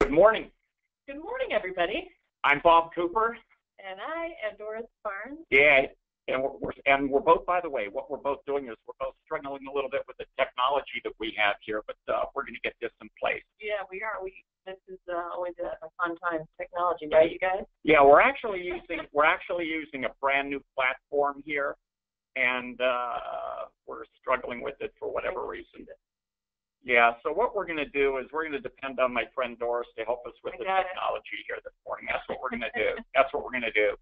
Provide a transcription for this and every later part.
Good morning. Good morning, everybody. I'm Bob Cooper. And I am Doris Barnes. Yeah, and we're both, by the way, what we're both doing is we're both struggling a little bit with the technology that we have here, but we're going to get this in place. Yeah, we are. This is always a fun time, technology, right, you guys? Yeah, we're actually using a brand new platform here, and we're struggling with it for whatever reason. Yeah, so what we're going to do is we're going to depend on my friend Doris to help us with the technology here this morning. That's what we're going to do. That's what we're going to do.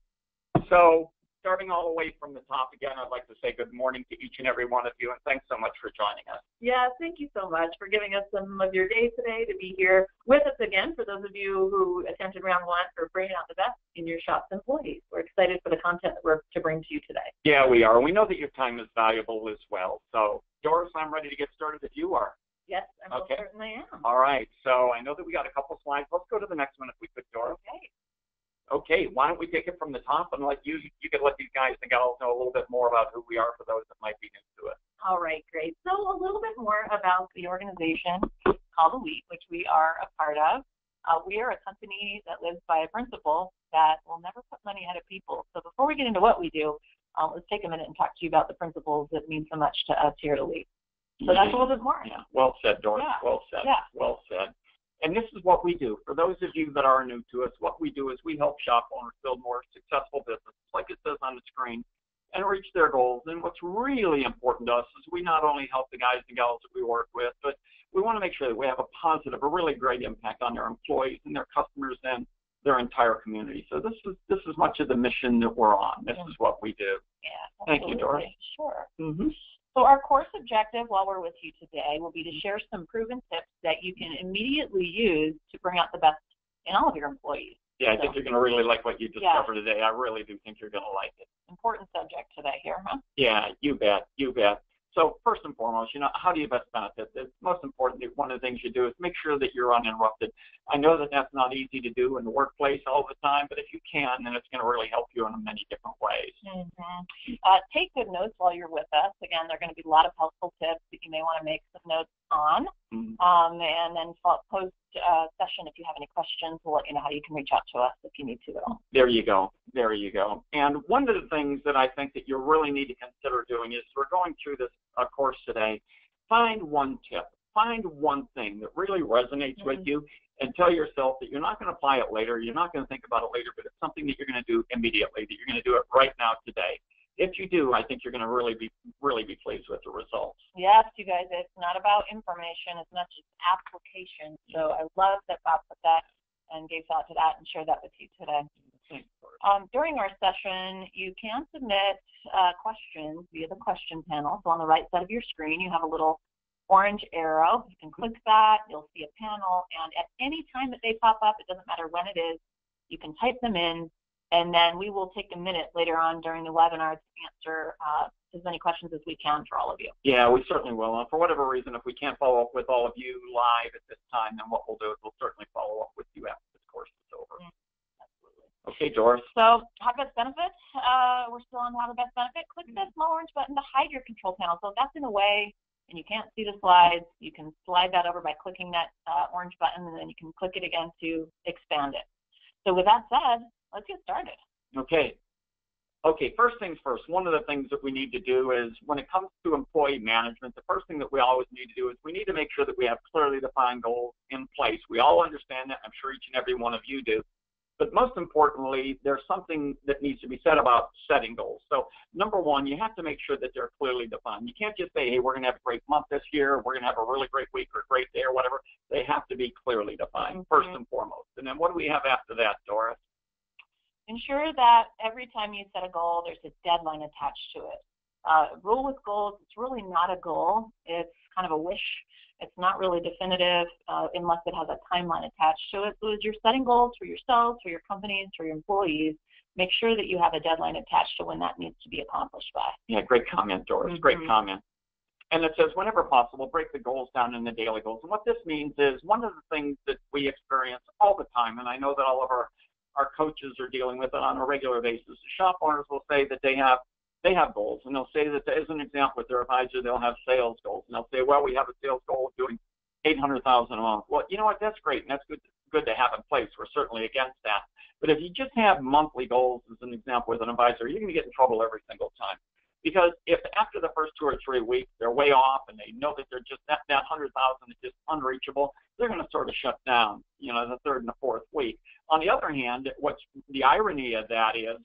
So starting all the way from the top again, I'd like to say good morning to each and every one of you, and thanks so much for joining us. Yeah, thank you so much for giving us some of your day today to be here with us again. For those of you who attended round one for bringing out the best in your shop's employees, we're excited for the content that we're to bring to you today. Yeah, we are. We know that your time is valuable as well. So Doris, I'm ready to get started if you are. Yes, I most certainly am. All right, so I know that we got a couple slides. Let's go to the next one if we could, Doris. Okay, why don't we take it from the top and let you could let these guys and gals know a little bit more about who we are for those that might be new to it. All right, great. So a little bit more about the organization called Elite, which we are a part of. We are a company that lives by a principle that will never put money ahead of people. So before we get into what we do, let's take a minute and talk to you about the principles that mean so much to us here at Elite. So that's a little bit more. Yeah, well said, Doris. Yeah. Well said. Yeah. Well said. And this is what we do. For those of you that are new to us, what we do is we help shop owners build more successful businesses, like it says on the screen, and reach their goals. And what's really important to us is we not only help the guys and gals that we work with, but we want to make sure that we have a positive, a really great impact on their employees and their customers and their entire community. So this is much of the mission that we're on. This is what we do. Yeah. Thank you, Doris. Sure. Mm-hmm. So our course objective while we're with you today will be to share some proven tips that you can immediately use to bring out the best in all of your employees. Yeah, I think you're going to really like what you discovered today. I really do think you're going to like it. Important subject today here, huh? Yeah, you bet. You bet. So first and foremost, how do you best benefit? The most important, one of the things you do is make sure that you're uninterrupted. I know that that's not easy to do in the workplace all the time, but if you can, then it's going to really help you in many different ways. Mm-hmm. Take good notes while you're with us. Again, there are going to be a lot of helpful tips that you may want to make some notes on. Mm-hmm. And then post session, if you have any questions, we'll let you know how you can reach out to us if you need to at all. There you go. There you go. And one of the things that I think that you really need to consider doing is we're going through this course today. Find one tip. Find one thing that really resonates with you and tell yourself that you're not going to apply it later. You're not going to think about it later, but it's something that you're going to do immediately, that you're going to do it right now today. If you do, I think you're going to really be pleased with the results. Yes, you guys, it's not about information. It's not just application. So I love that Bob put that and gave thought to that and shared that with you today. During our session, you can submit questions via the question panel. So on the right side of your screen, you have a little orange arrow. You can click that. You'll see a panel. And at any time that they pop up, it doesn't matter when it is, you can type them in. And then we will take a minute later on during the webinar to answer as many questions as we can for all of you. Yeah, we certainly will. And for whatever reason, if we can't follow up with all of you live at this time, then what we'll do is we'll certainly follow up with you after this course is over. Absolutely. Okay, Doris. So, how to best benefit? We're still on how to best benefit. Click this small orange button to hide your control panel. So if that's in the way and you can't see the slides, you can slide that over by clicking that orange button, and then you can click it again to expand it. So with that said, let's get started. Okay, first things first, one of the things that we need to do is when it comes to employee management, the first thing that we always need to do is we need to make sure that we have clearly defined goals in place. We all understand that. I'm sure each and every one of you do. But most importantly, there's something that needs to be said about setting goals. So number one, you have to make sure that they're clearly defined. You can't just say, hey, we're going to have a great month this year, we're going to have a really great week or a great day or whatever. They have to be clearly defined, first and foremost. And then what do we have after that, Doris? Ensure that every time you set a goal, there's a deadline attached to it. Rule with goals, it's really not a goal. It's kind of a wish. It's not really definitive unless it has a timeline attached to it. So as you're setting goals for yourselves, for your companies, for your employees, make sure that you have a deadline attached to when that needs to be accomplished by. Yeah, great comment, Doris. Great comment. And it says, whenever possible, break the goals down into daily goals. And what this means is one of the things that we experience all the time, and I know that all of our coaches are dealing with it on a regular basis. The shop owners will say that they have goals, and they'll say that as an example with their advisor, they'll have sales goals, and they'll say, well, we have a sales goal of doing $800,000 a month. Well, you know what? That's great, and that's good to have in place. We're certainly against that. But if you just have monthly goals, as an example, with an advisor, you're going to get in trouble every single time. Because if after the first 2 or 3 weeks they're way off and they know that they're just that 100,000 is just unreachable, they're going to sort of shut down, the third and the fourth week. On the other hand, what's the irony of that is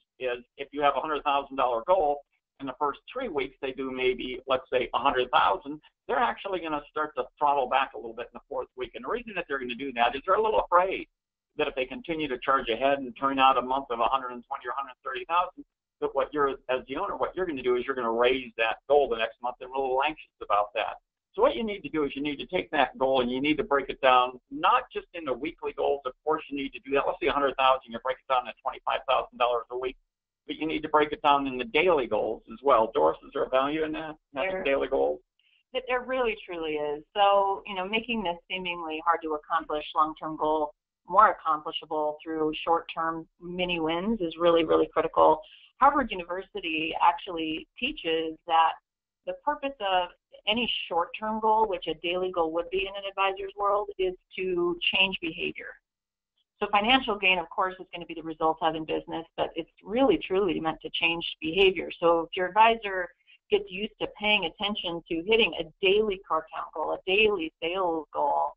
if you have a $100,000 goal, in the first 3 weeks they do maybe, let's say, 100,000, they're actually going to start to throttle back a little bit in the fourth week. And the reason that they're going to do that is they're a little afraid that if they continue to charge ahead and turn out a month of 120 or 130,000, that what you're, as the owner, what you're going to do is you're going to raise that goal the next month. They're a little anxious about that. So what you need to do is you need to take that goal and you need to break it down, not just into weekly goals. Of course, you need to do that. Let's say 100,000, you break it down to $25,000 a week, but you need to break it down into daily goals as well. Doris, is there a value in that, having daily goals? There really, truly is. So, making this seemingly hard to accomplish long-term goal more accomplishable through short-term mini wins is really, really critical. Harvard University actually teaches that the purpose of any short-term goal, which a daily goal would be in an advisor's world, is to change behavior. So financial gain, of course, is going to be the result of in business, but it's really, truly meant to change behavior. So if your advisor gets used to paying attention to hitting a daily car count goal, a daily sales goal,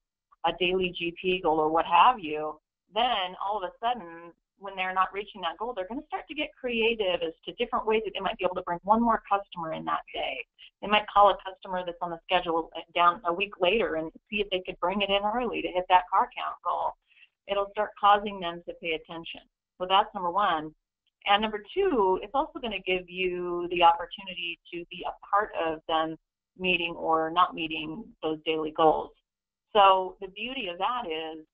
a daily GP goal, or what have you, then all of a sudden, when they're not reaching that goal, they're going to start to get creative as to different ways that they might be able to bring one more customer in that day. They might call a customer that's on the schedule down a week later and see if they could bring it in early to hit that car count goal. It'll start causing them to pay attention. So that's number one. And number two, it's also going to give you the opportunity to be a part of them meeting or not meeting those daily goals. So the beauty of that is,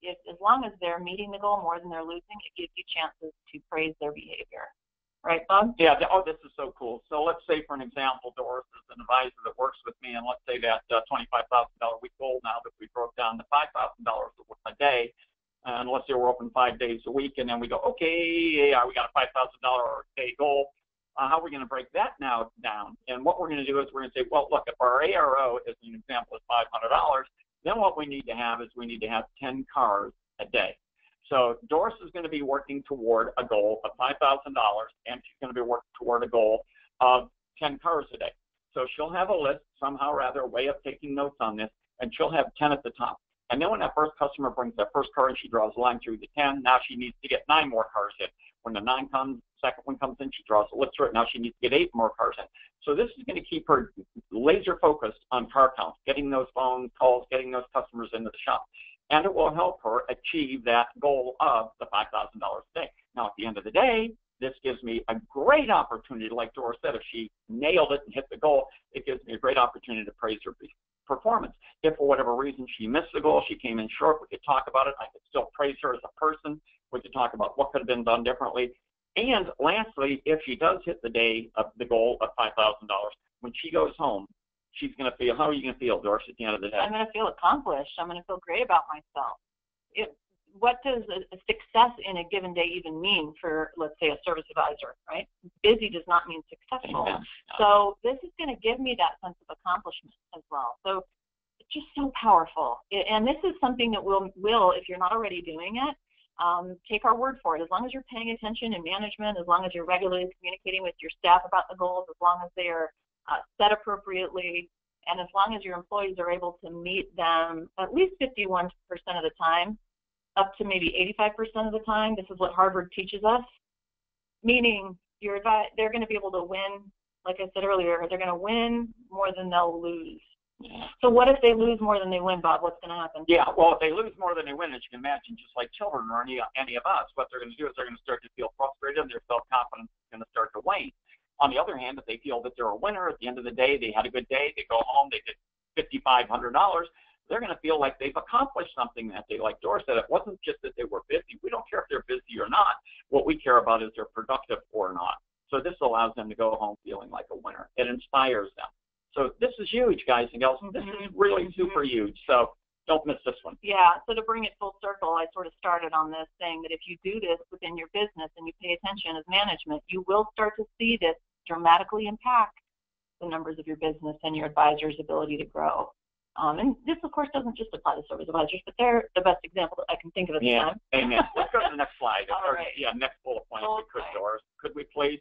if as long as they're meeting the goal more than they're losing, it gives you chances to praise their behavior. Right, Bob? Yeah. Oh, this is so cool. So let's say, for an example, Doris is an advisor that works with me, and let's say that $25,000 week goal now that we broke down to $5,000 a day, and let's say we're open 5 days a week, and then we go, okay, yeah, we got a $5,000 a day goal. How are we going to break that now down? And what we're going to do is we're going to say, well, look, if our ARO, as an example, is $500, then what we need to have is we need to have 10 cars a day. So Doris is going to be working toward a goal of $5,000, and she's going to be working toward a goal of 10 cars a day. So she'll have a list, somehow or other, a way of taking notes on this, and she'll have 10 at the top. And then when that first customer brings that first car and she draws a line through the 10, now she needs to get 9 more cars in. When the 9 comes, second one comes in, she draws a list through it. Now she needs to get 8 more cars in. So this is going to keep her laser focused on car counts, getting those phone calls, getting those customers into the shop. And it will help her achieve that goal of the $5,000 a day. Now, at the end of the day, this gives me a great opportunity, like Doris said, if she nailed it and hit the goal, it gives me a great opportunity to praise her performance. If for whatever reason she missed the goal, she came in short, we could talk about it. I could still praise her as a person. We could talk about what could have been done differently. And lastly, if she does hit the day of the goal of $5,000, when she goes home, she's going to feel, how are you going to feel, Doris, at the end of the day? I'm going to feel accomplished. I'm going to feel great about myself. What does a success in a given day even mean for, let's say, a service advisor, right? Busy does not mean successful. Yeah. So this is going to give me that sense of accomplishment as well. So it's just so powerful. And this is something that will, if you're not already doing it, take our word for it. As long as you're paying attention in management, as long as you're regularly communicating with your staff about the goals, as long as they are set appropriately, and as long as your employees are able to meet them at least 51% of the time, up to maybe 85% of the time. This is what Harvard teaches us, meaning they're going to be able to win, like I said earlier, they're going to win more than they'll lose. Yeah. So what if they lose more than they win, Bob? What's going to happen? Yeah, well, if they lose more than they win, as you can imagine, just like children or any of us, what they're going to do is they're going to start to feel frustrated and their self-confidence is going to start to wane. On the other hand, if they feel that they're a winner, at the end of the day, they had a good day, they go home, they did $5,500, they're going to feel like they've accomplished something that day. Like Doris said, it wasn't just that they were busy. We don't care if they're busy or not. What we care about is they're productive or not. So this allows them to go home feeling like a winner. It inspires them. So this is huge, guys and gals. This is really super huge. So don't miss this one. Yeah, so to bring it full circle, I sort of started on this saying that if you do this within your business and you pay attention as management, you will start to see this dramatically impact the numbers of your business and your advisor's ability to grow. And this, of course, doesn't just apply to service advisors, but they're the best example that I can think of at the time. Amen. Let's go to the next slide. All right. Next bullet point, Okay. if we could, Doris. Could we please?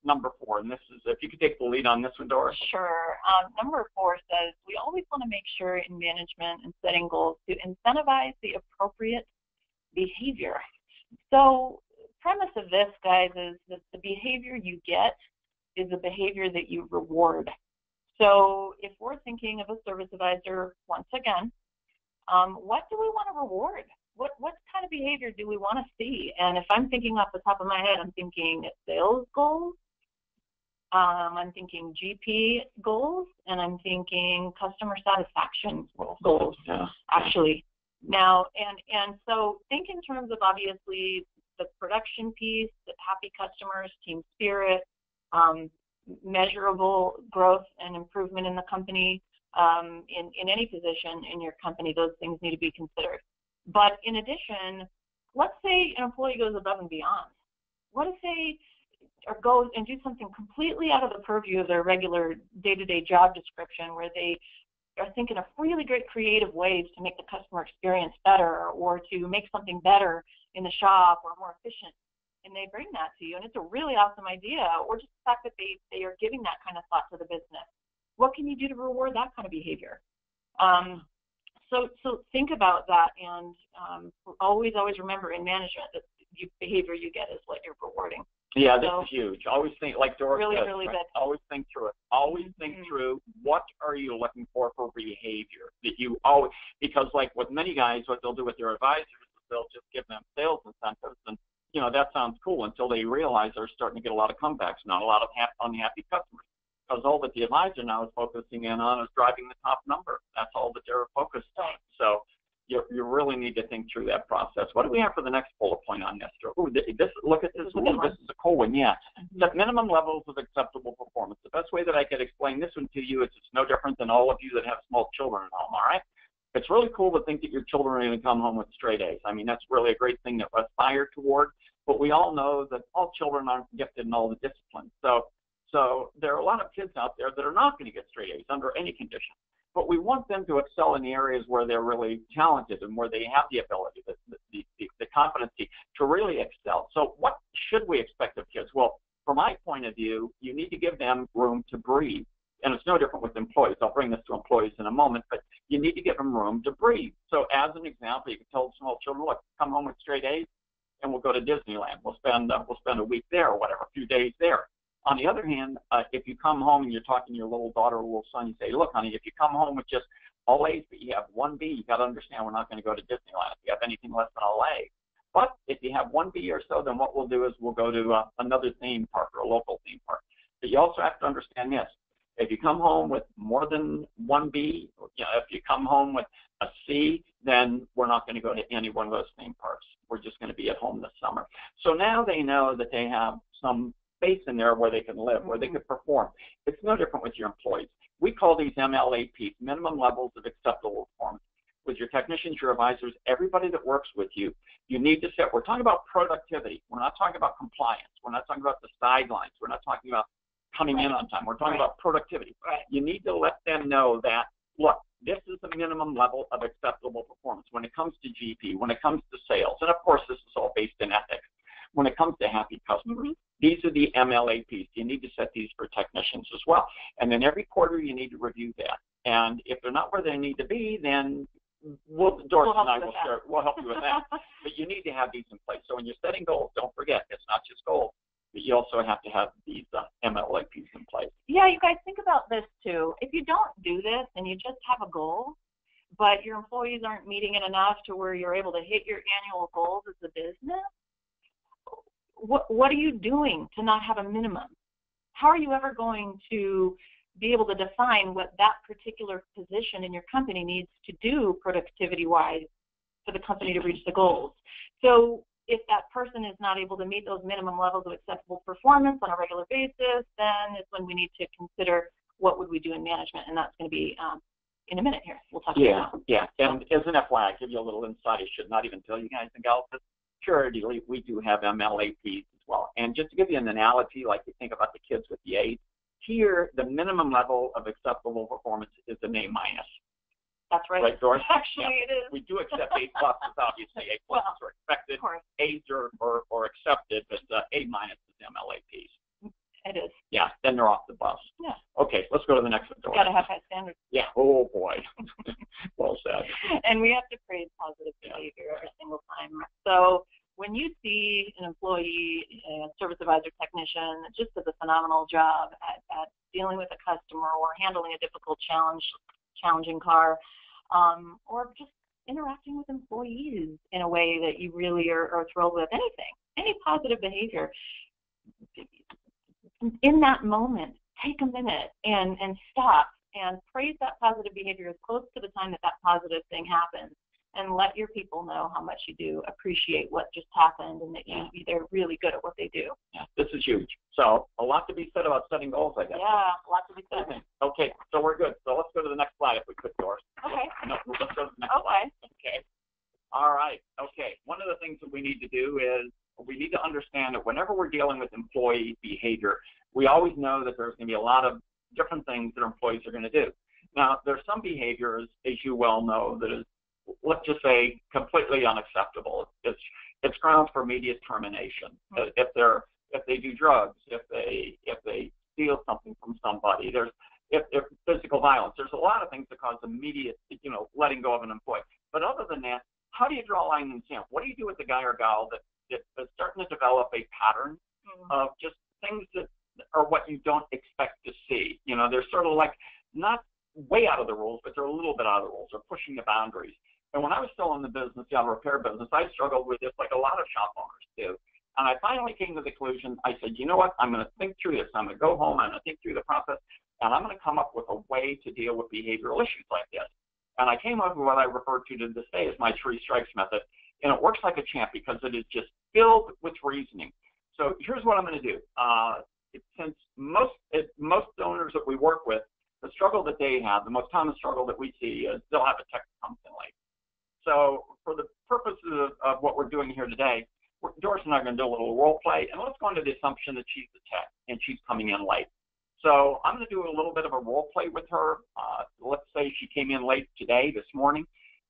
Number 4, and this is, if you could take the lead on this one, Doris. Sure. Number 4 says, we always want to make sure in management and setting goals to incentivize the appropriate behavior. So premise of this, guys, is that the behavior you get is the behavior that you reward. So if we're thinking of a service advisor, once again, what do we want to reward? What kind of behavior do we want to see? And if I'm thinking off the top of my head, I'm thinking sales goals, I'm thinking GP goals, and I'm thinking customer satisfaction goals, actually. Now, and so think in terms of obviously the production piece, the happy customers, team spirit, measurable growth and improvement in the company, in any position in your company, those things need to be considered. But in addition, let's say an employee goes above and beyond. What if they go and do something completely out of the purview of their regular day-to-day job description, where they are thinking of really great creative ways to make the customer experience better, or to make something better in the shop or more efficient, and they bring that to you, and it's a really awesome idea, or just the fact that they are giving that kind of thought to the business. What can you do to reward that kind of behavior? So think about that, and always remember in management that the behavior you get is what you're rewarding. Yeah, this is huge. Always think, like Doris says, really right? big. Always think through it. Always think through what are you looking for behavior that you always, because like with many guys, what they'll do with their advisors is they'll just give them sales incentives, and that sounds cool until they realize they're starting to get a lot of comebacks, not a lot of unhappy customers, because all that the advisor now is focusing in on is driving the top number. That's all that they're focused on. So you really need to think through that process. What do we have for the next bullet point on this? Ooh, look at this one. This is a cool one, yeah. Set minimum levels of acceptable performance. The best way that I could explain this one to you is it's no different than all of you that have small children at home, all right? It's really cool to think that your children are going to come home with straight A's. I mean, that's really a great thing to aspire toward, but we all know that all children aren't gifted in all the disciplines. So there are a lot of kids out there that are not going to get straight A's under any condition. But we want them to excel in the areas where they're really talented and where they have the ability, the competency to really excel. So what should we expect of kids? Well, from my point of view, you need to give them room to breathe. And it's no different with employees. I'll bring this to employees in a moment, but you need to give them room to breathe. So as an example, you can tell small children, look, come home with straight A's and we'll go to Disneyland. We'll spend a week there or whatever, a few days there. On the other hand, if you come home and you're talking to your little daughter or little son, you say, look, honey, if you come home with just all A's, but you have one B, you got to understand we're not going to go to Disneyland if you have anything less than all A. But if you have one B or so, then what we'll do is we'll go to another theme park or a local theme park. But you also have to understand this. If you come home with more than one B, if you come home with a C, then we're not going to go to any one of those theme parks. We're just going to be at home this summer. So now they know that they have some space in there where they can live, where they can perform. It's no different with your employees. We call these MLAPs, minimum levels of acceptable performance. With your technicians, your advisors, everybody that works with you, you need to set, we're talking about productivity. We're not talking about compliance. We're not talking about the sidelines. We're not talking about coming in on time. We're talking about productivity. You need to let them know that, look, this is the minimum level of acceptable performance when it comes to GP, when it comes to sales, and of course this is all based in ethics. When it comes to happy customers, these are the MLAPs. You need to set these for technicians as well. And then every quarter you need to review that. And if they're not where they need to be, then Doris and I will help you with that. But you need to have these in place. So when you're setting goals, don't forget, it's not just goals, but you also have to have these MLAPs in place. Yeah, you guys think about this too. If you don't do this and you just have a goal, but your employees aren't meeting it enough to where you're able to hit your annual goals as a business, what are you doing to not have a minimum? How are you ever going to be able to define what that particular position in your company needs to do productivity-wise for the company to reach the goals? So if that person is not able to meet those minimum levels of acceptable performance on a regular basis, then it's when we need to consider what would we do in management, and that's going to be in a minute here. We'll talk about that. Yeah, and as an FYI, I'll give you a little insight. I should not even tell you guys in Gallup. Purity, we do have MLAPs as well. And just to give you an analogy, like you think about the kids with the A's, here the minimum level of acceptable performance is an A-. That's right. Right, Doris? Actually, it is. We do accept A pluses, obviously. A pluses are expected. Of course. A's are accepted, but A minus is MLAPs. It is. Yeah, then they're off the bus. Yeah. Okay, let's go to the next one, Doris. Got to have high standards. Yeah. Oh, boy. Well said. And we have to praise positive behavior every single time. So when you see an employee, a service advisor technician, just does a phenomenal job at dealing with a customer or handling a difficult challenging car, or just interacting with employees in a way that you really are thrilled with, any positive behavior, in that moment, take a minute and stop and praise that positive behavior as close to the time that positive thing happens, and let your people know how much you do appreciate what just happened and that they're really good at what they do. Yeah, this is huge. So a lot to be said about setting goals, I guess. Yeah, a lot to be said. Okay, so we're good. So let's go to the next slide if we could, Doris. Okay. No, let's go to the next slide. Okay. All right. Okay. One of the things that we need to do is we need to understand that whenever we're dealing with employee behavior, we always know that there's going to be a lot of different things that employees are going to do. Now, there's some behaviors, as you well know, that is, let's just say, completely unacceptable. It's grounds for immediate termination. Mm-hmm. If they do drugs, if they steal something from somebody, if physical violence, there's a lot of things that cause immediate, letting go of an employee. But other than that, how do you draw a line in the sand? What do you do with the guy or gal that is starting to develop a pattern of just things that are what you don't expect to see? They're sort of like not way out of the rules, but they're a little bit out of the rules. They're pushing the boundaries. And when I was still in the business, the auto repair business, I struggled with this like a lot of shop owners do. And I finally came to the conclusion, I said, you know what, I'm going to think through this. I'm going to go home, I'm going to think through the process, and I'm going to come up with a way to deal with behavioral issues like this. And I came up with what I refer to this day as my 3 strikes method. And it works like a champ because it is just filled with reasoning. So here's what I'm going to do. Since most owners that we work with, the struggle that they have, the most common struggle that we see is they'll have a tech that comes in late. So for the purposes of what we're doing here today, Doris and I are going to do a little role play, and let's go into the assumption that she's the tech and she's coming in late. So I'm going to do a little bit of a role play with her. Let's say she came in late this morning,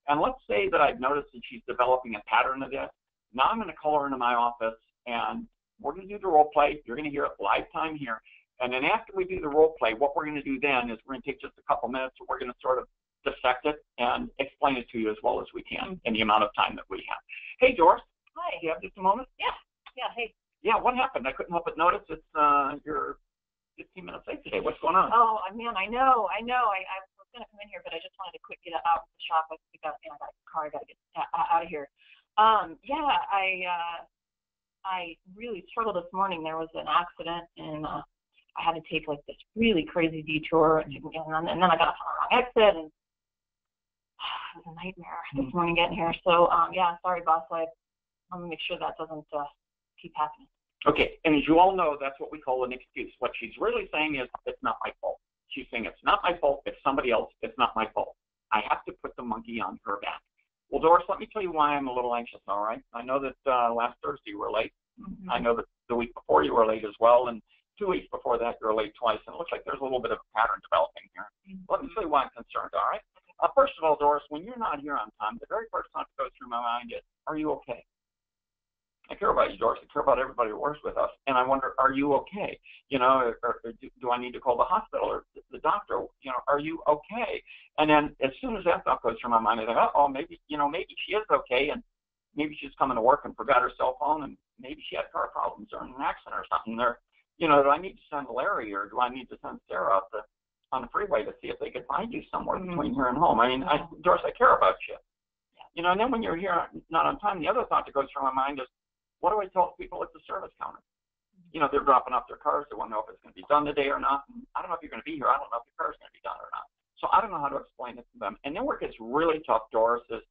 and let's say that I've noticed that she's developing a pattern of this. Now I'm going to call her into my office, and we're going to do the role play. You're going to hear it live time here. And then after we do the role play, what we're going to do then is we're going to take just a couple minutes, and we're going to sort of dissect it and explain it to you as well as we can in the amount of time that we have. Hey, Doris. Hi. Do you have just a moment? Yeah. Yeah. Hey. Yeah. What happened? I couldn't help but notice it's you're 15 minutes late today. What's going on? Oh, man, I know. I was going to come in here, but I just wanted to quick get out of the shop. I got a car. I got to get out of here. I really struggled this morning. There was an accident, and I had to take like this really crazy detour, and then I got off on the wrong exit, and it was a nightmare this morning getting here. So, sorry, boss. I'm going to make sure that doesn't keep happening. Okay, and as you all know, that's what we call an excuse. What she's really saying is, it's not my fault. She's saying, it's not my fault, it's somebody else, it's not my fault. I have to put the monkey on her back. Well, Doris, let me tell you why I'm a little anxious, all right? I know that last Thursday you were late. Mm-hmm. I know that the week before you were late as well, and 2 weeks before that you were late twice, and it looks like there's a little bit of a pattern developing here. Mm-hmm. Let me tell you why I'm concerned, all right? First of all, Doris, when you're not here on time, the very first thought that goes through my mind is, are you okay? I care about you, Doris. I care about everybody who works with us. And I wonder, are you okay? Or do I need to call the hospital or the doctor? Are you okay? And then as soon as that thought goes through my mind, I think, maybe she is okay, and maybe she's coming to work and forgot her cell phone, and maybe she had car problems or an accident or something. Do I need to send Larry, or do I need to send Sarah out on the freeway to see if they could find you somewhere between here and home? I mean, Doris, I care about you. And then when you're here not on time, the other thought that goes through my mind is, what do I tell people at the service counter? They're dropping off their cars. They want to know if it's going to be done today or not. I don't know if you're going to be here. I don't know if your car's going to be done or not. So I don't know how to explain it to them. And then where it gets really tough, Doris, is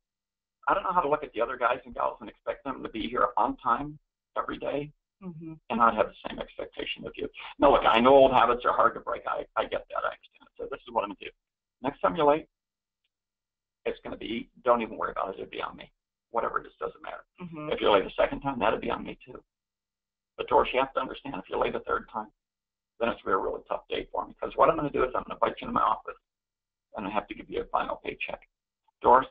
I don't know how to look at the other guys and gals and expect them to be here on time every day and not have the same expectation of you. No, look, I know old habits are hard to break. I get that. I understand it. So this is what I'm going to do. Next time you're late, it's going to be, don't even worry about it. It'll be on me. Whatever, it just doesn't matter. If you're late a second time, that'll be on me too. But Doris, you have to understand, if you're late a third time, then it's going to be a really tough day for me. Because what I'm going to do is I'm going to invite you into my office, and I have to give you a final paycheck. Doris,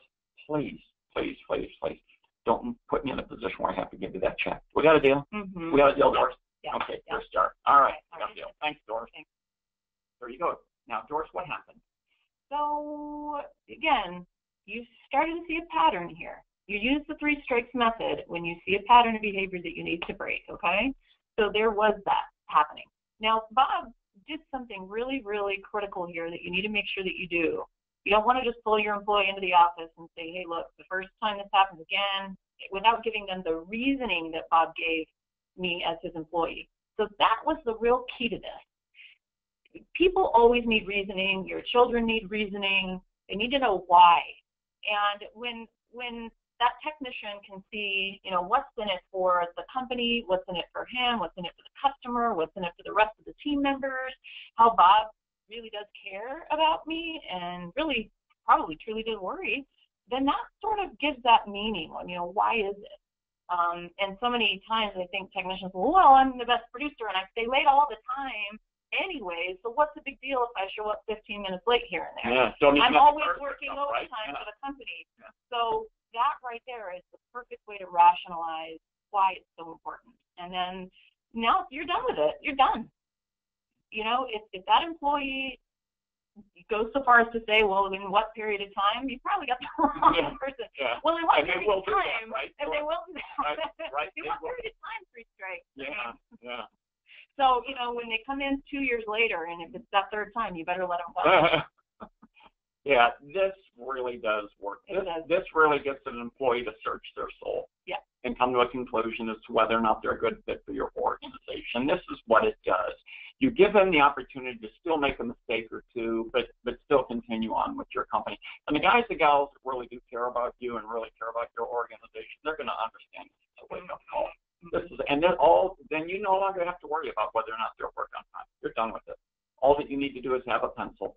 please, please, please, please, don't put me in a position where I have to give you that check. We got a deal? Mm-hmm. We got a deal, Doris? Yeah. Okay, Yeah. first start. All right, All got right. a deal. Thanks, Doris. Thanks. There you go. Now, Doris, what happened? So, again, you started to see a pattern here. You use the 3 strikes method when you see a pattern of behavior that you need to break, okay? So there was that happening. Now, Bob did something really, really critical here that you need to make sure that you do. You don't want to just pull your employee into the office and say, hey, look, the first time this happens again, without giving them the reasoning that Bob gave me as his employee. So that was the real key to this. People always need reasoning. Your children need reasoning. They need to know why. And when that technician can see, you know, what's in it for the company, what's in it for him, what's in it for the customer, what's in it for the rest of the team members, how Bob really does care about me and really probably truly did worry, then that sort of gives that meaning on, you know, why is it? And so many times I think technicians, well, I'm the best producer and I stay late all the time anyway, so what's the big deal if I show up 15 minutes late here and there? Yeah, so I'm always working overtime right? for the company. Yeah. So that right there is the perfect way to rationalize why it's so important. And then now you're done with it. You're done. You know, if that employee goes so far as to say, well, in what period of time, you probably got the wrong person. Yeah. Well, in what period of time, right? and they will do that. Right. In what period of time, 3 strikes? Yeah, yeah. So, you know, when they come in 2 years later, and if it's that 3rd time, you better let them go. Yeah, this really does work. This really gets an employee to search their soul. Yeah. And come to a conclusion as to whether or not they're a good fit for your organization. This is what it does. You give them the opportunity to still make a mistake or two, but still continue on with your company. And the guys and gals that really do care about you and really care about your organization, they're going to understand it's a wake-up call. Then you no longer have to worry about whether or not they'll work on time. You're done with it. All that you need to do is have a pencil,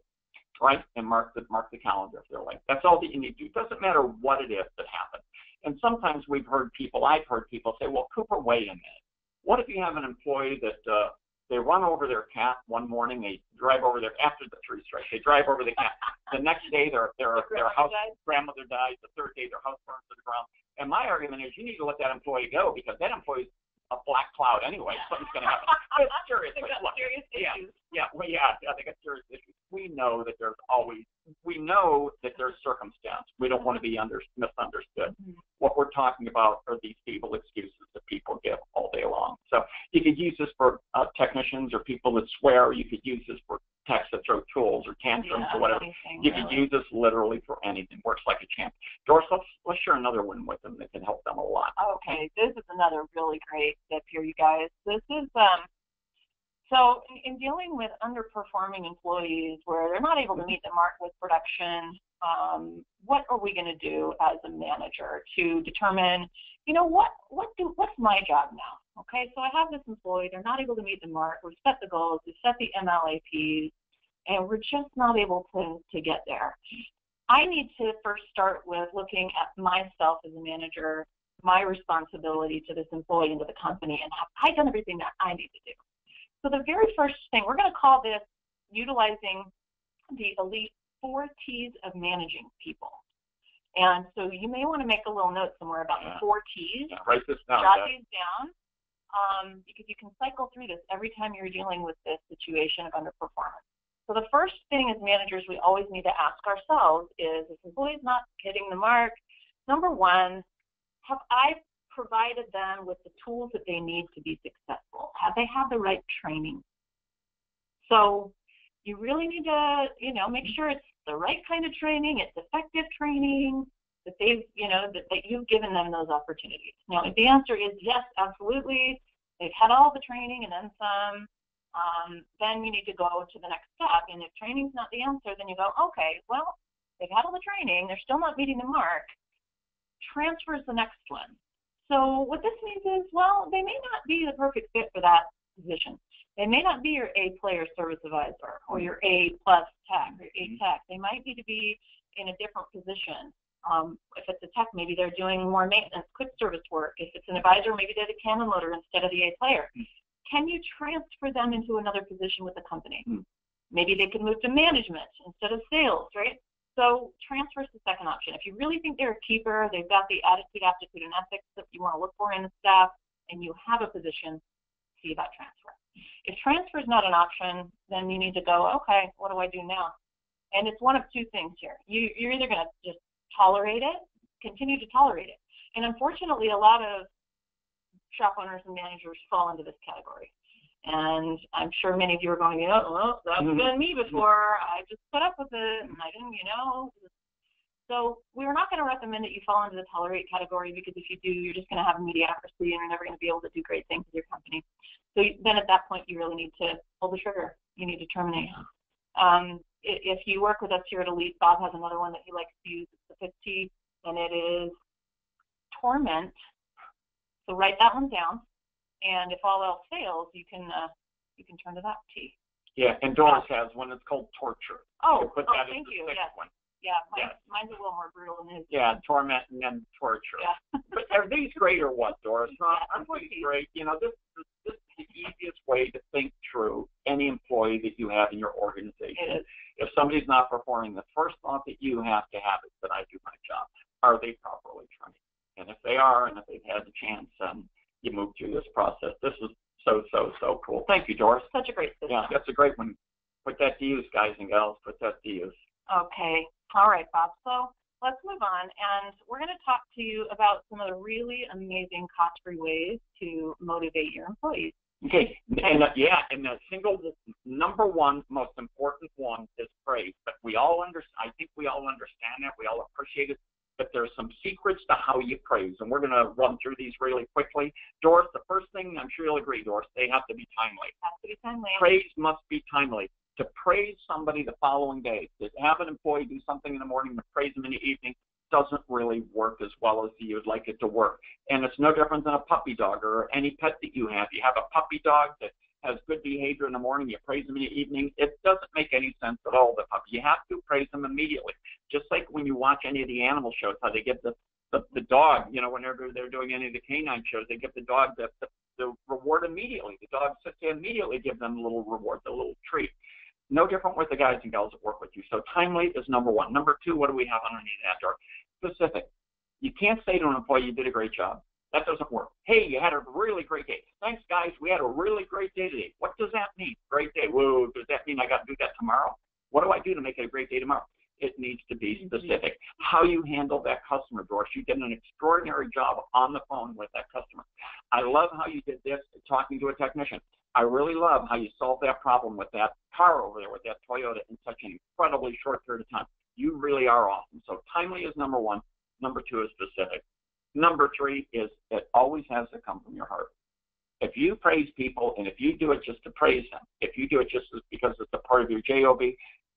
right, and mark the calendar if they're late. That's all that you need to do. It doesn't matter what it is that happened. And sometimes I've heard people say, well, Cooper, wait a minute. What if you have an employee that they run over their cat one morning, they drive over their, after the 3 strikes, they drive over the cat. The next day their grandmother dies. The 3rd day their house burns to the ground. And my argument is you need to let that employee go because that employee's a black cloud anyway. Something's going to happen. It's serious. They got serious issues. They got serious issues. We know that there's circumstance. We don't want to be misunderstood. Mm-hmm. What we're talking about are these feeble excuses that people give all day long. So you could use this for technicians or people that swear. You could use this for techs that throw tools or tantrums or whatever. You could use this literally for anything. Works like a champ. Doris, let's share another one with them that can help them a lot. Okay, this is another really great tip here, you guys. This is so in dealing with underperforming employees where they're not able to meet the mark with production, what are we going to do as a manager to determine, you know, what's my job now? Okay, so I have this employee, they're not able to meet the mark, we've set the goals, we've set the MLAPs, and we're just not able to get there. I need to first start with looking at myself as a manager, my responsibility to this employee and to the company, and have I done everything that I need to do? So the very first thing, we're going to call this utilizing the elite 4 T's of managing people. And so you may want to make a little note somewhere about the 4 T's. Yeah, write this down. Jot these down because you can cycle through this every time you're dealing with this situation of underperformance. So the first thing as managers we always need to ask ourselves is, if the employee's not hitting the mark, number one, have I provided them with the tools that they need to be successful? Have they had the right training? So you really need to, you know, make sure it's the right kind of training, it's effective training, that they've, you know, that you've given them those opportunities. Now, if the answer is yes, absolutely, they've had all the training and then some, then you need to go to the next step. And if training's not the answer, then you go, okay, well, they've had all the training, they're still not meeting the mark, transfer is the next one. So what this means is, well, they may not be the perfect fit for that position. They may not be your A player service advisor or your A plus tech or A tech. They might need to be in a different position. If it's a tech, maybe they're doing more maintenance, quick service work. If it's an advisor, maybe they're the cannon loader instead of the A player. Can you transfer them into another position with the company? Maybe they can move to management instead of sales, right? So transfer is the second option. If you really think they're a keeper, they've got the attitude, aptitude, and ethics that you want to look for in the staff, and you have a position, see about transfer. If transfer is not an option, then you need to go, okay, what do I do now? And it's one of two things here. You're either going to just tolerate it, continue to tolerate it. And unfortunately, a lot of shop owners and managers fall into this category. And I'm sure many of you are going, well, that's been me before. I just put up with it, and I didn't, So we're not going to recommend that you fall into the tolerate category, because if you do, you're just going to have mediocrity, and you're never going to be able to do great things with your company. So then at that point, you really need to pull the trigger. You need to terminate. If you work with us here at Elite, Bob has another one that he likes to use. It's the 50, and it is torment. So write that one down. And if all else fails, you can turn to that T. Yeah, and Doris has one that's called torture. Thank you. Yes. One. Yeah, mine's a little more brutal than his. Yeah, torment and then torture. Yeah. But are these great or what, Doris? Yeah, I'm pretty great. This is the easiest way to think through any employee that you have in your organization. It is. If somebody's not performing, the first thought that you have to have is, did I do my job? Are they properly trained? And if they are, and if they've had the chance, you move through this process. This is so cool. Thank you, Doris. Such a great system. Yeah, that's a great one. Put that to use, guys and gals. Put that to use. Okay. All right, Bob. So let's move on, and we're going to talk to you about some of the really amazing cost-free ways to motivate your employees. Okay. And the single number one most important one is praise. But I think we all understand that. We all appreciate it. But there's some secrets to how you praise, and we're going to run through these really quickly. Doris, the first thing, I'm sure you'll agree, Doris, they have to be timely. Has to be timely. Praise must be timely. To praise somebody the following day, to have an employee do something in the morning, to praise them in the evening, doesn't really work as well as you'd like it to work. And it's no different than a puppy dog or any pet that you have. You have a puppy dog that has good behavior in the morning, you praise them in the evening. It doesn't make any sense at all, the puppy. You have to praise them immediately. Just like when you watch any of the animal shows, how they give the dog, whenever they're doing any of the canine shows, they give the dog the reward immediately. The dog sits there, immediately give them a little reward, the little treat. No different with the guys and gals that work with you. So timely is number one. Number two, what do we have underneath that, Doris? Specific. You can't say to an employee, you did a great job. That doesn't work. Hey, you had a really great day. Thanks, guys. We had a really great day today. What does that mean? Great day. Whoa, does that mean I got to do that tomorrow? What do I do to make it a great day tomorrow? It needs to be specific. How you handle that customer, Doris. You did an extraordinary job on the phone with that customer. I love how you did this talking to a technician. I really love how you solved that problem with that car over there, with that Toyota, in such an incredibly short period of time. You really are awesome. So timely is number one. Number two is specific. Number three is it always has to come from your heart. If you praise people, and if you do it just to praise them, if you do it just because it's a part of your job,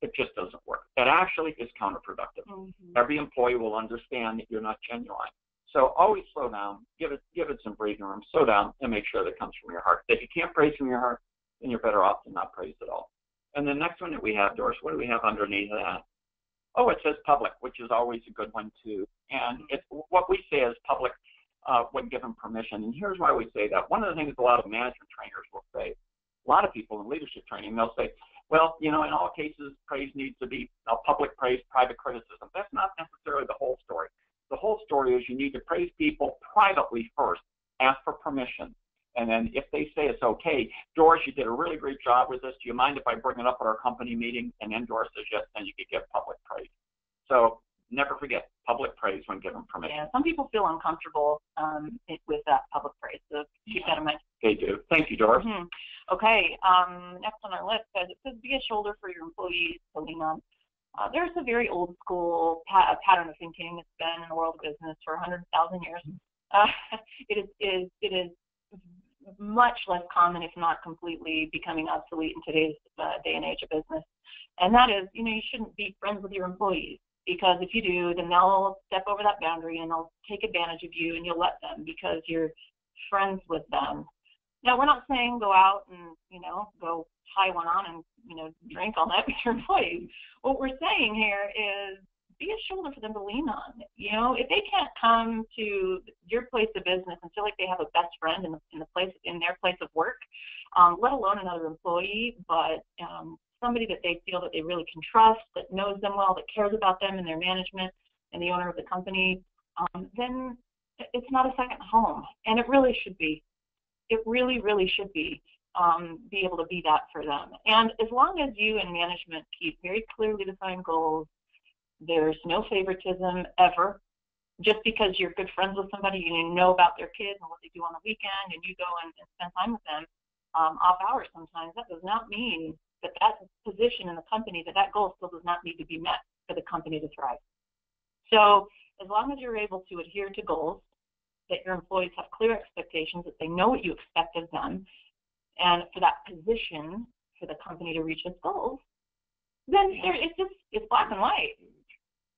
it just doesn't work. It actually is counterproductive. Mm-hmm. Every employee will understand that you're not genuine. So always slow down, give it some breathing room, slow down, and make sure that it comes from your heart. If you can't praise from your heart, then you're better off to not praise at all. And the next one that we have, Doris, what do we have underneath that? Oh, it says public, which is always a good one too. And it's what we say is public when given permission. And here's why we say that. One of the things a lot of management trainers will say, a lot of people in leadership training, they'll say, well, in all cases, praise needs to be public praise, private criticism. That's not necessarily the whole story. The whole story is you need to praise people privately first, ask for permission. And then if they say it's okay, Doris, you did a really great job with this. Do you mind if I bring it up at our company meeting? And then Doris says yes, then you could give public praise. So never forget public praise when given permission. Yeah, some people feel uncomfortable with that public praise, so keep that in mind. They do. Thank you, Doris. Mm-hmm. Okay, next on our list, it says be a shoulder for your employees to lean on. There's a very old school pattern of thinking that's been in the world of business for 100,000 years. It is much less common, if not completely becoming obsolete in today's day and age of business. And that is, you shouldn't be friends with your employees, because if you do, then they'll step over that boundary and they'll take advantage of you, and you'll let them because you're friends with them. Now, we're not saying go out and, go tie one on and, drink all night with your employees. What we're saying here is be a shoulder for them to lean on. If they can't come to your place of business and feel like they have a best friend in their place of work, let alone another employee, but somebody that they feel that they really can trust, that knows them well, that cares about them and their management and the owner of the company, then it's not a second home. And it really should be. It really, really should be able to be that for them. And as long as you and management keep very clearly defined goals, there's no favoritism ever. Just because you're good friends with somebody and you know about their kids and what they do on the weekend and you go and spend time with them off hours sometimes, that does not mean that position in the company, that goal still does not need to be met for the company to thrive. So as long as you're able to adhere to goals, that your employees have clear expectations, that they know what you expect of them, and for that position for the company to reach its goals, then it's black and white.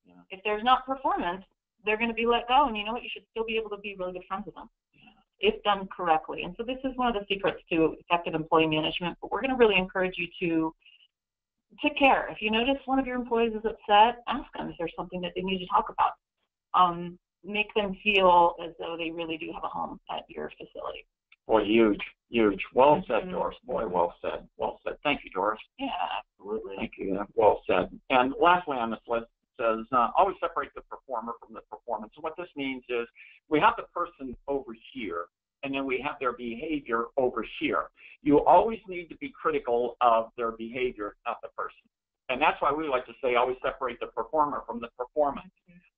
Yeah. If there's not performance, they're going to be let go, and you know what? You should still be able to be really good friends with them if done correctly. And so this is one of the secrets to effective employee management, but we're going to really encourage you to care. If you notice one of your employees is upset, ask them if there's something that they need to talk about. Make them feel as though they really do have a home at your facility. Boy, huge. Well said, Doris. Boy, well said. Thank you, Doris. Yeah, absolutely. Thank you. Well said. And lastly on this list, says always separate the performer from the performance. So what this means is we have the person over here, and then we have their behavior over here. You always need to be critical of their behavior, not the person. And that's why we like to say always separate the performer from the performance.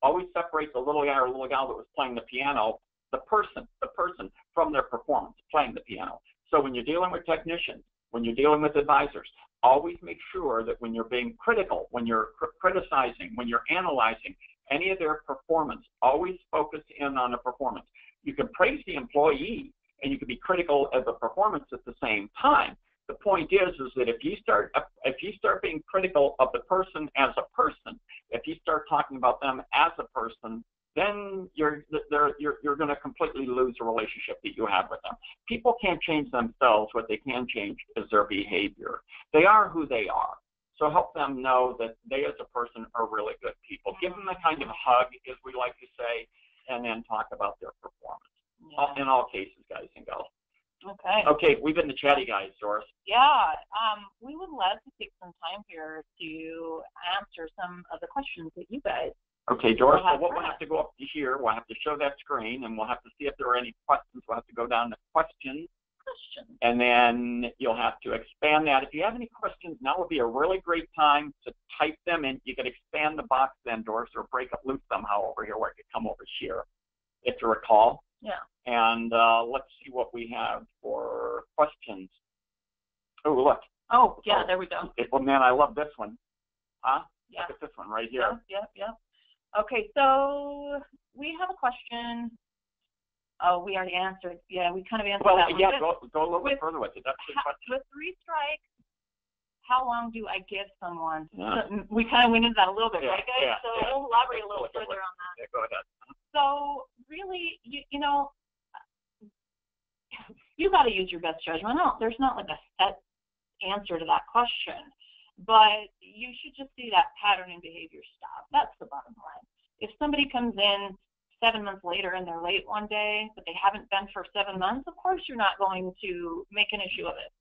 Always separate the little guy or little gal that was playing the piano, the person from their performance, playing the piano. So when you're dealing with technicians, when you're dealing with advisors, always make sure that when you're being critical, when you're criticizing, when you're analyzing any of their performance, always focus in on the performance. You can praise the employee and you can be critical of the performance at the same time. The point is that if you start being critical of the person as a person, if you start talking about them as a person, then you're going to completely lose the relationship that you have with them. People can't change themselves. What they can change is their behavior. They are who they are. So help them know that they as a person are really good people. Give them a kind of hug, as we like to say, and then talk about their performance. In all cases, guys and gals. Okay, we've been the chatty guys, Doris. Yeah, we would love to take some time here to answer some of the questions that you guys. Okay, Doris, so we'll have to go up to here. We'll have to show that screen, and we'll have to see if there are any questions. We'll have to go down to questions. And then you'll have to expand that. If you have any questions, now would be a really great time to type them in. You can expand the box then, Doris, or break up loose somehow over here where it could come over here, if you recall. Yeah. And let's see what we have for questions. Oh, look. Oh, yeah, there we go. Well, man, I love this one. Huh? Yeah. Look at this one right here. Yeah. Okay, so we have a question. Oh, we already answered. Yeah, we kind of answered that one. Yeah, go a little bit further with it. That's the question. With 3 strikes, how long do I give someone? Yeah. So we kind of went into that a little bit, right, guys? Yeah, so we'll elaborate a little further on that. Yeah, go ahead. So really, you know, you got to use your best judgment. No, there's not like a set answer to that question, but you should just see that pattern in behavior stop. That's the bottom line. If somebody comes in 7 months later and they're late one day, but they haven't been for 7 months, of course you're not going to make an issue of it,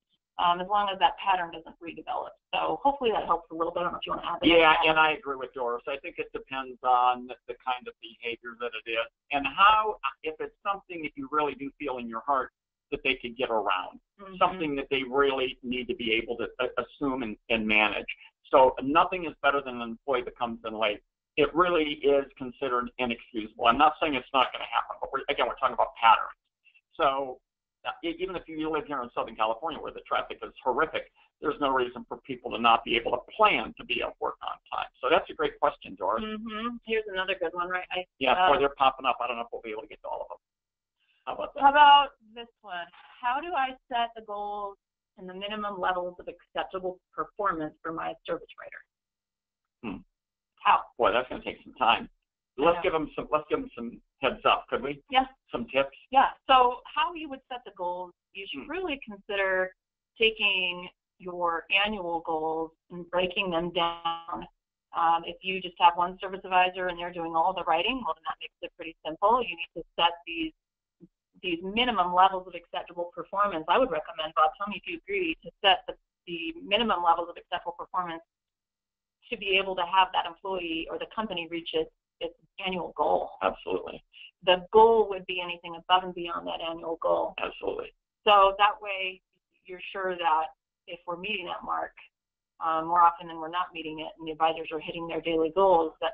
as long as that pattern doesn't redevelop. So hopefully that helps a little bit. I don't know if you want to add that. Yeah, and I agree with Doris. I think it depends on the kind of behavior that it is and how, if it's something that you really do feel in your heart that they could get around, something that they really need to be able to assume and manage. So nothing is better than an employee that comes in late. It really is considered inexcusable. I'm not saying it's not going to happen, but we're talking about patterns. So even if you live here in Southern California where the traffic is horrific, there's no reason for people to not be able to plan to be at work on time. So that's a great question, Doris. Here's another good one, right? Boy, they're popping up. I don't know if we'll be able to get to all of them. How about that? How about this one? How do I set the goals and the minimum levels of acceptable performance for my service writer? How? Boy, that's going to take some time. Let's give them some heads up, could we? Yeah. Some tips? Yeah. So how you would set the goals, you should really consider taking your annual goals and breaking them down. If you just have one service advisor and they're doing all the writing, well, then that makes it pretty simple. You need to set these minimum levels of acceptable performance. I would recommend, Bob, tell me if you agree, to set the minimum levels of acceptable performance to be able to have that employee or the company reach its annual goal. Absolutely. The goal would be anything above and beyond that annual goal. Absolutely. So that way you're sure that if we're meeting that mark, more often than we're not meeting it, and the advisors are hitting their daily goals, that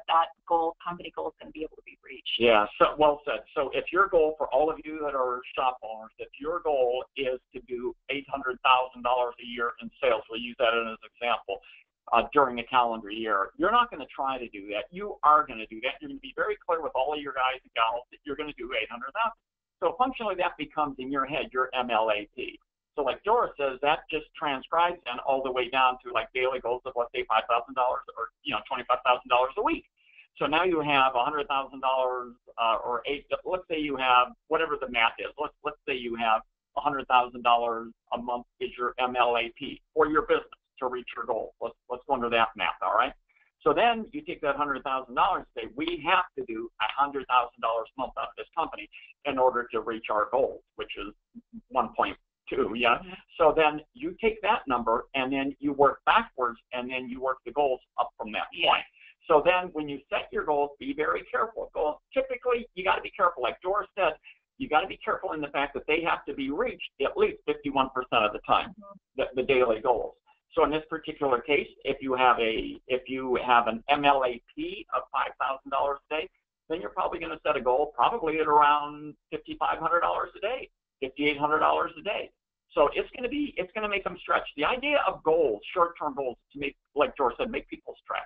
goal, company goal, is going to be able to be reached. Yeah, so well said. So if your goal, for all of you that are shop owners, if your goal is to do $800,000 a year in sales, we'll use that as an example, during a calendar year, you're not going to try to do that. You are going to do that. You're going to be very clear with all of your guys and gals that you're going to do $800,000. So functionally, that becomes in your head your MLAP. So like Doris says, that just transcribes and all the way down to like daily goals of, let's say, $5,000 or $25,000 a week. So now you have $100,000 or let's say you have whatever the math is. Let's say you have $100,000 a month is your MLAP for your business to reach your goal. Let's go under that math, all right? So then you take that $100,000 and say, we have to do $100,000 a month out of this company in order to reach our goals, which is 1.2, yeah? Mm-hmm. So then you take that number and then you work backwards and then you work the goals up from that point. So then when you set your goals, be very careful. Goals, typically, you got to be careful. Like Doris said, you got to be careful in the fact that they have to be reached at least 51% of the time, the daily goals. So in this particular case, if you have an MLAP of $5,000 a day, then you're probably going to set a goal probably at around $5,500 a day, $5,800 a day. So it's going to make them stretch. The idea of goals, short-term goals, to make, like Doris said, make people stretch.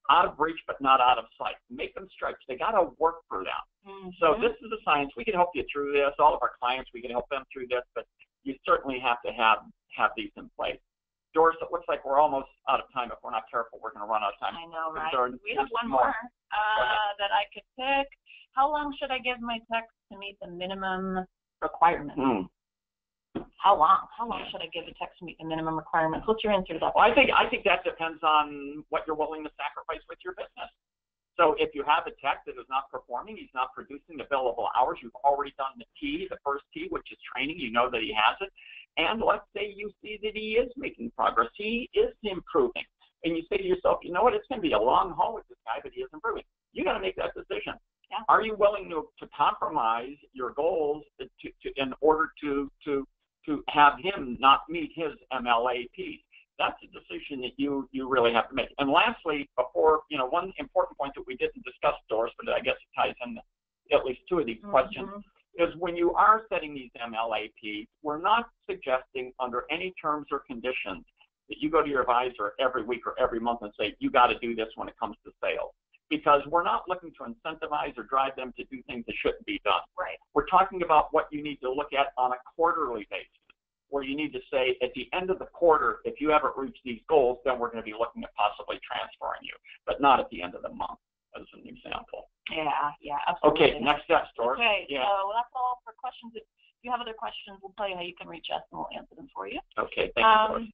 Out of reach, but not out of sight. Make them stretch. They got to work for that. Mm-hmm. So this is a science. We can help you through this. All of our clients, we can help them through this, but you certainly have to have these in place. Doris, it looks like we're almost out of time. If we're not careful, we're going to run out of time. I know, right? We have one more that I could pick. How long should I give my techs to meet the minimum requirements? How long? How long should I give a text to meet the minimum requirements? What's your answer to that? Well, I think that depends on what you're willing to sacrifice with your business. So if you have a tech that is not performing, he's not producing the billable hours, you've already done the first T, which is training, you know that he has it, and let's say you see that he is making progress, he is improving, and you say to yourself, you know what, it's going to be a long haul with this guy, but he is improving. You got to make that decision. Yeah. Are you willing to compromise your goals in order to have him not meet his MLAP? That's a decision that you really have to make. And lastly, before, one important point that we didn't discuss, Doris, but I guess it ties in at least two of these questions, is when you are setting these MLAPs, we're not suggesting under any terms or conditions that you go to your advisor every week or every month and say, you got to do this when it comes to sales. Because we're not looking to incentivize or drive them to do things that shouldn't be done. Right. We're talking about what you need to look at on a quarterly basis, where you need to say at the end of the quarter, if you haven't reached these goals, then we're going to be looking at possibly transferring you, but not at the end of the month, as an example. Yeah, absolutely. Okay, next steps, Doris. Okay, so that's all for questions. If you have other questions, we'll tell you how you can reach us, and we'll answer them for you. Okay, thank you, Doris.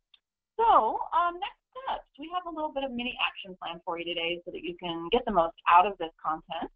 So, next steps. We have a little bit of mini action plan for you today so that you can get the most out of this content.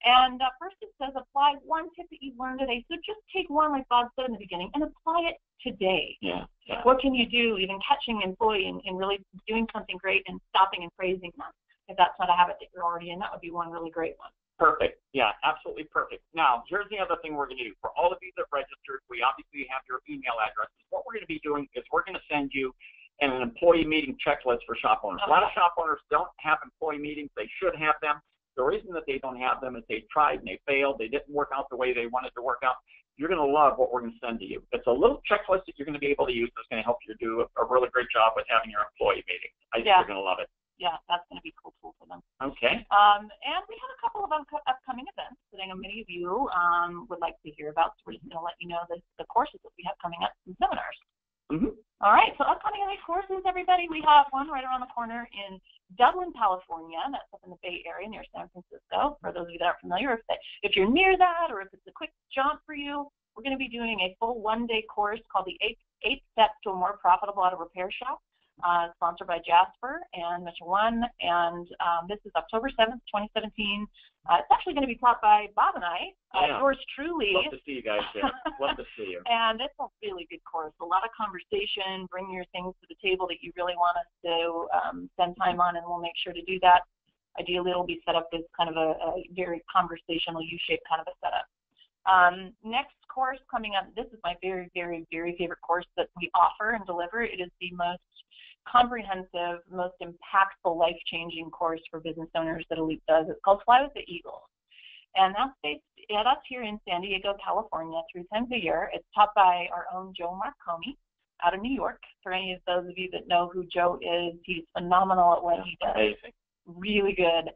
And first it says apply one tip that you've learned today. So just take one, like Bob said in the beginning, and apply it today. Yeah. What can you do, even catching an employee and really doing something great and stopping and praising them? If that's not a habit that you're already in, that would be one really great one. Perfect. Yeah, absolutely perfect. Now, here's the other thing we're going to do. For all of you that registered, we obviously have your email addresses. What we're going to be doing is we're going to send you an employee meeting checklist for shop owners. Okay. A lot of shop owners don't have employee meetings. They should have them. The reason that they don't have them is they tried and they failed. They didn't work out the way they wanted to work out. You're going to love what we're going to send to you. It's a little checklist that you're going to be able to use that's going to help you do a really great job with having your employee meeting. I think you're going to love it. Yeah, that's going to be a cool tool for them. Okay. And we have a couple of upcoming events that I know many of you would like to hear about. So we're just going to let you know the courses that we have coming up and seminars. All right, so upcoming courses, everybody. We have one right around the corner in Dublin, California. That's up in the Bay Area near San Francisco. For those of you that aren't familiar, if you're near that or if it's a quick jaunt for you, we're going to be doing a full one-day course called the 8 Steps to a More Profitable Auto Repair Shop. sponsored by Jasper and Mission One, and this is October 7th, 2017. It's actually going to be taught by Bob and I, yours truly. Love to see you guys there. Love to see you. And it's a really good course. A lot of conversation. Bring your things to the table that you really want us to spend time on, and we'll make sure to do that. Ideally, it'll be set up as kind of a very conversational, U-shaped kind of a setup. Next course coming up, this is my very, very, very favorite course that we offer and deliver. It is the most comprehensive, most impactful, life-changing course for business owners that Elite does. It's called Fly with the Eagles. And that's based at us here in San Diego, California, 3 times a year. It's taught by our own Joe Marconi out of New York. For any of those of you that know who Joe is, he's phenomenal at what he does. Amazing. Really good.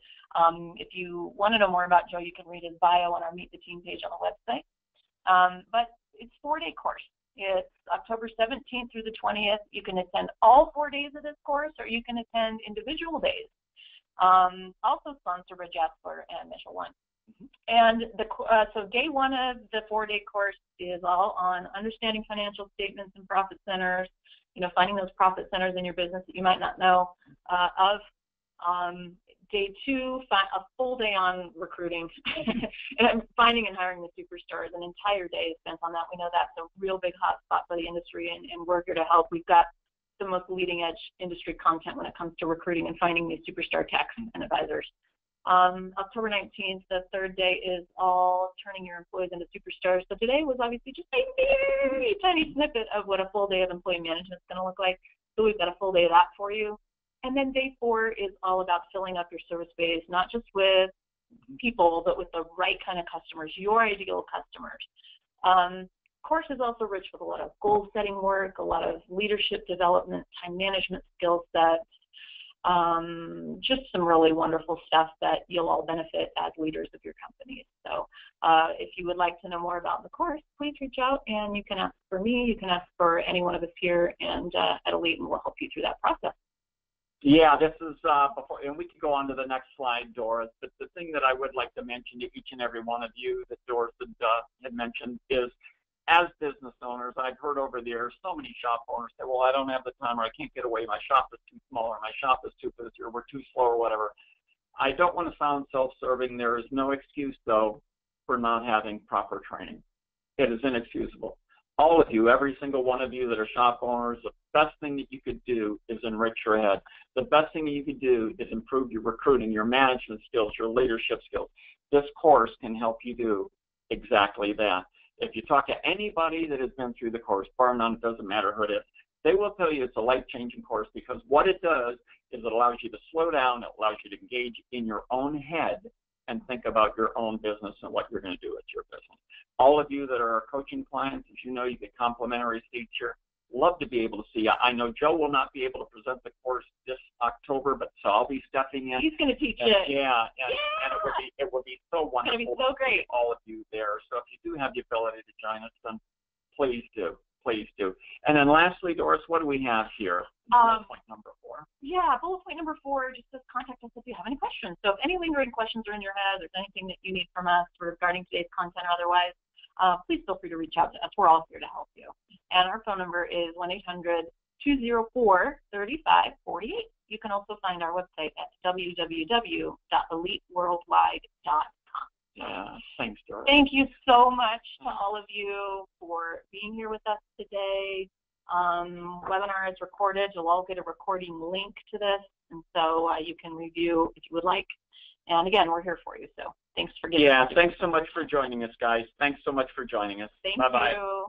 If you want to know more about Joe, you can read his bio on our Meet the Team page on the website. But it's a 4-day course. It's October 17th through the 20th. You can attend all 4 days of this course, or you can attend individual days. Also sponsored by Jasper and Mission One. And so day 1 of the 4-day course is all on understanding financial statements and profit centers, finding those profit centers in your business that you might not know of. Day 2, a full day on recruiting and finding and hiring the superstars. An entire day is spent on that. We know that's a real big hot spot for the industry, and we're here to help. We've got the most leading edge industry content when it comes to recruiting and finding these superstar techs and advisors. October 19th, the 3rd day, is all turning your employees into superstars. So today was obviously just a very tiny snippet of what a full day of employee management is going to look like. So we've got a full day of that for you. And then day 4 is all about filling up your service base, not just with people, but with the right kind of customers, your ideal customers. Course is also rich with a lot of goal setting work, a lot of leadership development, time management skill sets, just some really wonderful stuff that you'll all benefit as leaders of your companies. So if you would like to know more about the course, please reach out, and you can ask for me, you can ask for any one of us here and at Elite, and we'll help you through that process. Yeah, this is before, and we can go on to the next slide, Doris. But the thing that I would like to mention to each and every one of you that Doris had mentioned is, as business owners, I've heard over the years so many shop owners say, "Well, I don't have the time, or I can't get away. My shop is too small, or my shop is too busy, or we're too slow, or whatever." I don't want to sound self-serving. There is no excuse, though, for not having proper training. It is inexcusable. All of you, every single one of you that are shop owners, the best thing that you could do is enrich your head. The best thing that you could do is improve your recruiting, your management skills, your leadership skills. This course can help you do exactly that. If you talk to anybody that has been through the course, bar none, it doesn't matter who it is, they will tell you it's a life-changing course, because what it does is it allows you to slow down, it allows you to engage in your own head and think about your own business and what you're going to do with your business. All of you that are our coaching clients, as you know, you get complimentary seats here. Love to be able to see you. I know Joe will not be able to present the course this October, but so I'll be stepping in. He's going to teach it. Yeah, and it would be so wonderful. It's going to be so great. To see all of you there. So if you do have the ability to join us, then please do. Please do. And then lastly, Doris, what do we have here? Bullet point number 4. Yeah, bullet point number 4 just says contact us if you have any questions. So if any lingering questions are in your head, there's anything that you need from us regarding today's content or otherwise, please feel free to reach out to us. We're all here to help you. And our phone number is 1-800-204-3548. You can also find our website at www.eliteworldwide.com. Yeah, thanks, Doris. Thank you so much to all of you for being here with us today. Webinar is recorded. You'll all get a recording link to this, and so you can review if you would like. And again, we're here for you, so thanks for getting thanks so much for joining us, guys. Thanks so much for joining us. Thank Bye-bye. you.